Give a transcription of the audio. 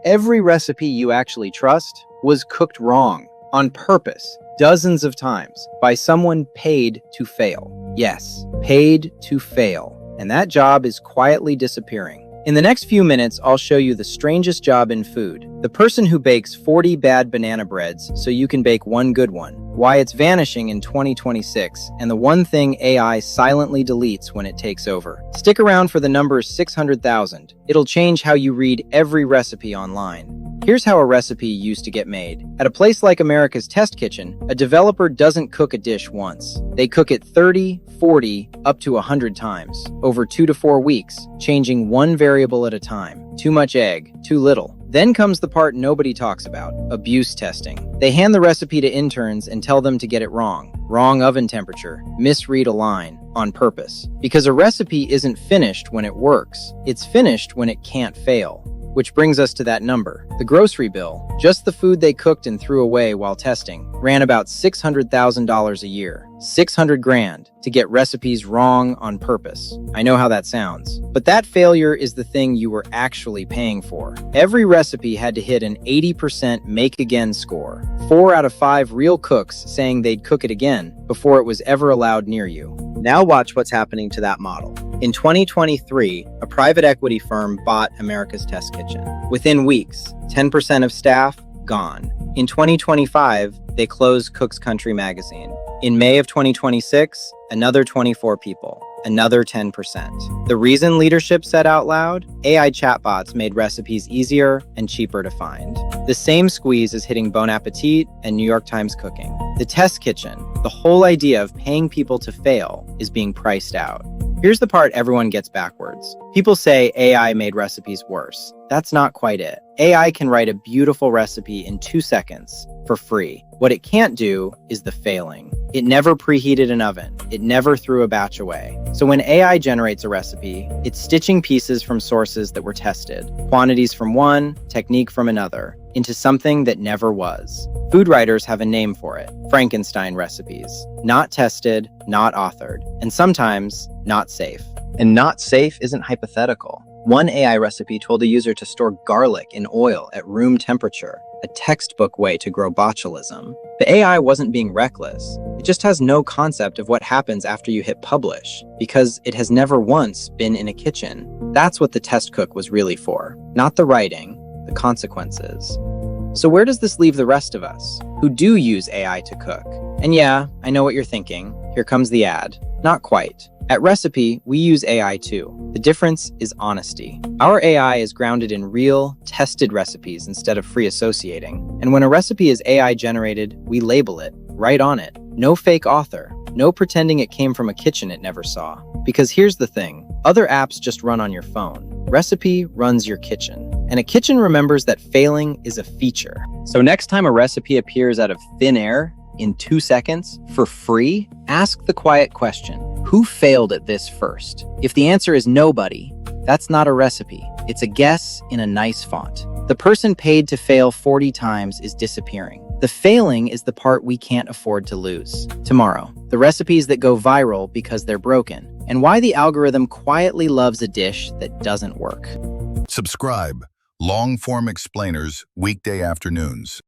Every recipe you actually trust was cooked wrong, on purpose, dozens of times, by someone paid to fail. Yes, paid to fail. And that job is quietly disappearing. In the next few minutes, I'll show you the strangest job in food. The person who bakes 40 bad banana breads so you can bake one good one. Why it's vanishing in 2026, and the one thing AI silently deletes when it takes over. Stick around for the number 600,000. It'll change how you read every recipe online. Here's how a recipe used to get made. At a place like America's Test Kitchen, a developer doesn't cook a dish once. They cook it 30, 40, up to 100 times, over 2 to 4 weeks, changing one variable at a time. Too much egg, too little. Then comes the part nobody talks about, abuse testing. They hand the recipe to interns and tell them to get it wrong. Wrong oven temperature, misread a line, on purpose. Because a recipe isn't finished when it works. It's finished when it can't fail. Which brings us to that number. The grocery bill, just the food they cooked and threw away while testing, ran about $600,000 a year. 600 grand to get recipes wrong on purpose. I know how that sounds. But that failure is the thing you were actually paying for. Every recipe had to hit an 80% make again score. 4 out of 5 real cooks saying they'd cook it again before it was ever allowed near you. Now watch what's happening to that model. In 2023, a private equity firm bought America's Test Kitchen. Within weeks, 10% of staff gone. In 2025, they closed Cook's Country magazine. In May of 2026, another 24 people, another 10%. The reason leadership said out loud? AI chatbots made recipes easier and cheaper to find. The same squeeze is hitting Bon Appetit and New York Times Cooking. The Test Kitchen, the whole idea of paying people to fail, is being priced out. Here's the part everyone gets backwards. People say AI made recipes worse. That's not quite it. AI can write a beautiful recipe in 2 seconds for free. What it can't do is the failing. It never preheated an oven. It never threw a batch away. So when AI generates a recipe, it's stitching pieces from sources that were tested, quantities from one, technique from another, into something that never was. Food writers have a name for it: Frankenstein recipes. Not tested, not authored, and sometimes not safe. And not safe isn't hypothetical. One AI recipe told a user to store garlic in oil at room temperature, a textbook way to grow botulism. The AI wasn't being reckless. It just has no concept of what happens after you hit publish, because it has never once been in a kitchen. That's what the test cook was really for. Not the writing, the consequences. So where does this leave the rest of us, who do use AI to cook? And yeah, I know what you're thinking. Here comes the ad. Not quite. At Recipy, we use AI too. The difference is honesty. Our AI is grounded in real, tested recipes instead of free associating. And when a recipe is AI generated, we label it, write on it. No fake author. No pretending it came from a kitchen it never saw. Because here's the thing. Other apps just run on your phone. Recipy runs your kitchen. And a kitchen remembers that failing is a feature. So next time a recipe appears out of thin air, in 2 seconds, for free, ask the quiet question: who failed at this first? If the answer is nobody, that's not a recipe. It's a guess in a nice font. The person paid to fail 40 times is disappearing. The failing is the part we can't afford to lose. Tomorrow, the recipes that go viral because they're broken, and why the algorithm quietly loves a dish that doesn't work. Subscribe. Long-form explainers, weekday afternoons.